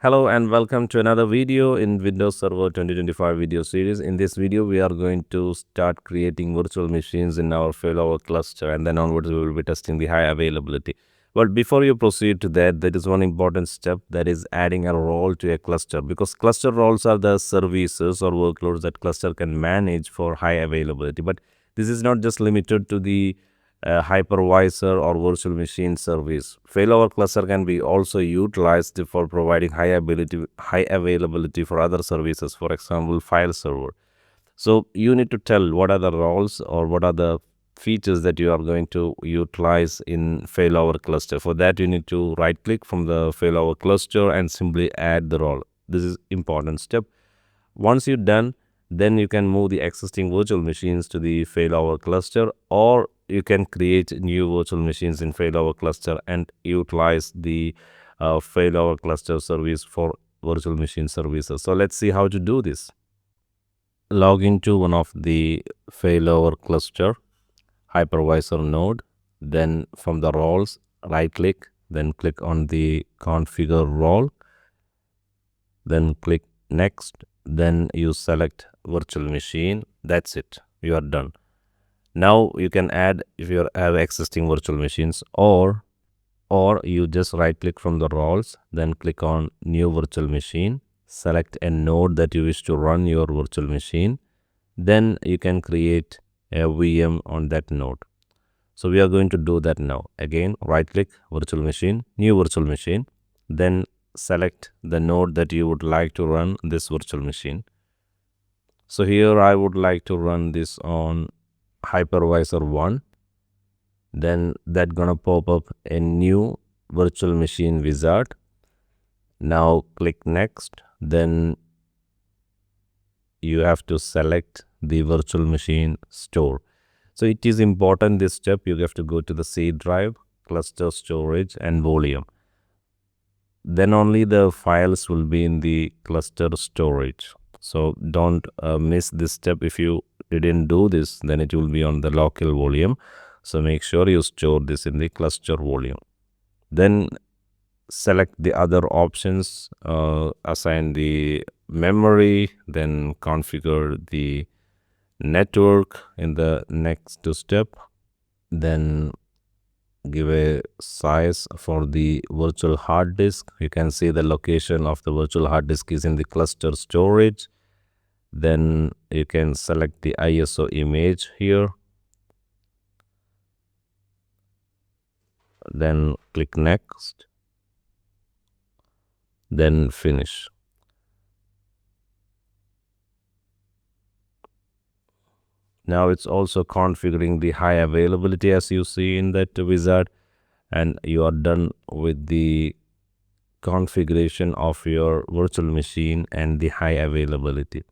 Hello and welcome to another video in Windows Server 2025 video series. In this video, we are going to start creating virtual machines in our failover cluster, and then onwards we will be testing the high availability. But before you proceed to that, there is one important step, that is adding a role to a cluster, because cluster roles are the services or workloads that cluster can manage for high availability. But this is not just limited to the hypervisor or virtual machine service. Failover cluster can be also utilized for providing high availability for other services, for example, file server. So you need to tell what are the roles or what are the features that you are going to utilize in failover cluster. For that, you need to right click from the failover cluster and simply add the role. This is important step. Once you're done, then you can move the existing virtual machines to the failover cluster, or you can create new virtual machines in failover cluster and utilize the failover cluster service for virtual machine services. So let's see how to do this. Log into one of the failover cluster hypervisor node. Then from the roles, right click, then click on the configure role, then click next, then you select virtual machine. That's it, you are done. Now you can add if you have existing virtual machines, or you just right click from the roles, then click on new virtual machine, select a node that you wish to run your virtual machine, then you can create a VM on that node. So we are going to do that now. Again, right click, virtual machine, new virtual machine, then select the node that you would like to run this virtual machine. So here I would like to run this on hypervisor 1. Then that gonna pop up a new virtual machine wizard. Now click next, then you have to select the virtual machine store. So it is important, this step. You have to go to the C drive, cluster storage and volume. Then only the files will be in the cluster storage. So don't miss this step. If you didn't do this, then it will be on the local volume. So make sure you store this in the cluster volume. Then select the other options, assign the memory, then configure the network in the next step, then give a size for the virtual hard disk. You can see the location of the virtual hard disk is in the cluster storage. Then you can select the ISO image here, then click next, then finish. Now it's also configuring the high availability, as you see in that wizard, and you are done with the configuration of your virtual machine and the high availability.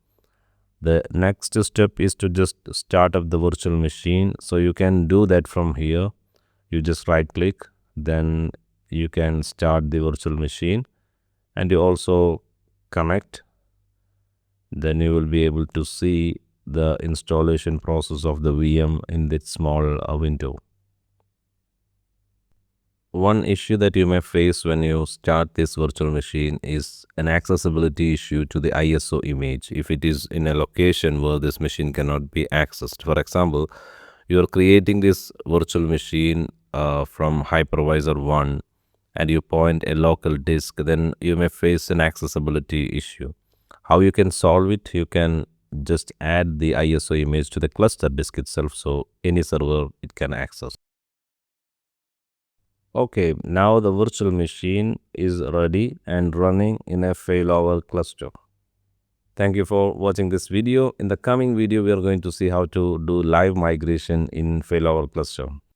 The next step is to just start up the virtual machine. So you can do that from here. You just right click, then you can start the virtual machine, and you also connect. Then you will be able to see the installation process of the VM in this small window. One issue that you may face when you start this virtual machine is an accessibility issue to the ISO image if it is in a location where this machine cannot be accessed. For example, you are creating this virtual machine from hypervisor 1 and you point a local disk, then you may face an accessibility issue. How you can solve it? You can just add the ISO image to the cluster disk itself, so any server it can access. Okay, now the virtual machine is ready and running in a failover cluster. Thank you for watching this video. In the coming video, we are going to see how to do live migration in failover cluster.